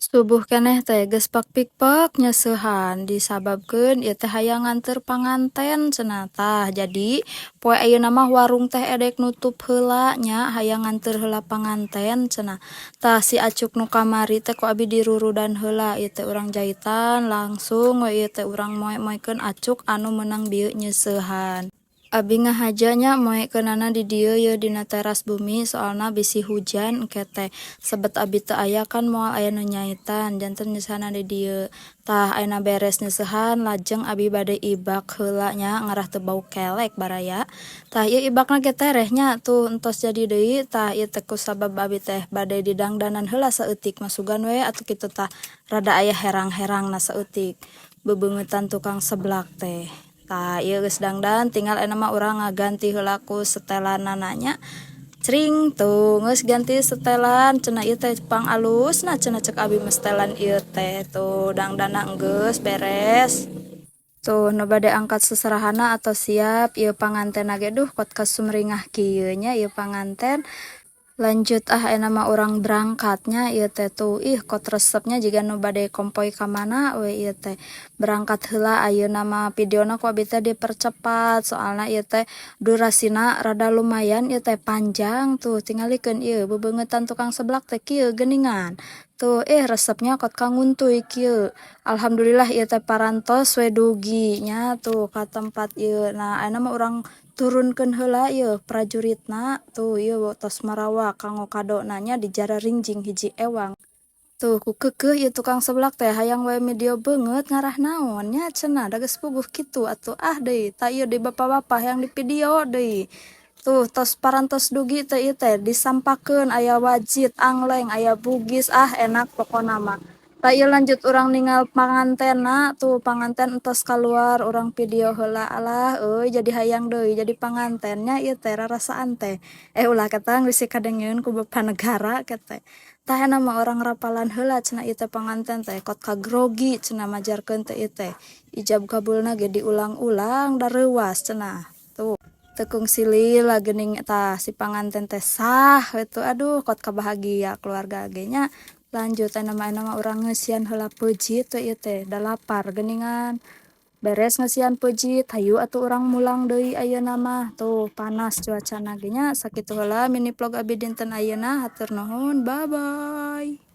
Subuh keneh teh geus pakpik-pak nyeusehan disababkeun ieu teh hayang nganteur panganten cenah tah. Jadi poe ayeuna mah warung teh edek nutup heula nya hayang nganteur heula panganten cenah. Tah si acuk nu kamari teh ku abi dirurudan heula ieu teh urang jahitan langsung we ieu teh urang moe-moekeun acuk anu meunang bieu nyeusehan. Abi ngahaja nya moekeunana di dieu ye dina teras bumi soalna bisi hujan engke teh. Sebet abi teu aya kan moal aya nu nyaitan janten nyeusehanna di dieu. Tah ayeuna beres nyeusehan lajeng abi bade ibak heula nya ngarah teu bau kelek baraya. Tah ieu ibakna ge tereh nya tuh entos jadi deui tah ieu teh kusabab abi teh bade didangdanan heula saeutik masugan we atuh kitu tah rada aya herang-herangna saeutik. Bebeungutan tukang seblak teh. Tah ieu geus dangdan tinggal ayeuna mah urang ngaganti heula ku setelanana nya. Cring tuh geus ganti setelan cenah ieu teh pang alusna cenah cek abi mah setelan ieu teh tuh dangdanna geus beres. Tuh nu bade angkat seserahanna atau siap ieu pangantenna ge duh kot kasumringah kieu nya ieu panganten. Lanjut ayeuna mah urang berangkatnya ieu teh tuh ih kot resepnya jiga nu bade konvoy ka mana we ieu teh. Berangkat heula ayeuna mah videona ku abi teh dipercepat soalna ieu teh durasina rada lumayan ieu teh panjang tuh tingalikeun ieu bebeungutan tukang seblak teh kieu geuningan. Tuh resepnya kot kanguntuy kieu. Alhamdulillah ieu teh parantos we dugi nya tuh ka tempat ieu. Nah ayeuna mah urang turunkeun heula ieu prajuritna tuh ieu tos marawak kanggo kadona nya dijarering jeung hiji ewang. Tuh ku keukeuh ieu tukang seblak teh hayang we video beungeut ngarah naon nya cenah da geus puguh kitu atuh deui tah ieu deui bapa-bapa hayang di video deui. Tuh tos parantos dugi teh ieu teh disampakeun aya wajit angleng aya bugis enak pokona mah. Tah ieu lanjut urang ningal pangantenna tuh panganten entos kaluar urang video heula alah euy jadi hayang deui jadi pangantennya ieu teh rarasaan teh. Ulah kata geus dikadengeun ku bapa negara kete. Tah ayeuna mah urang rapalan heula cenah ieu teh panganten teh kot kagrogi cenah majarkeun teh ieu teh. Ijab kabulna ge diulang-ulang da reuwas cenah. Tuh tekung silil geuning tah si panganten teh sah we tuh aduh kot kabahagia keluarga ge nya. Lanjut ayeuna mah urang ngeusian heula peujit we ieu teh da lapar geuningan. Beres ngeusian peujit hayu atuh urang mulang deui ayeuna mah tuh panas cuacana ge nya sakitu heula mini vlog abi dinten ayeuna hatur nuhun bye bye.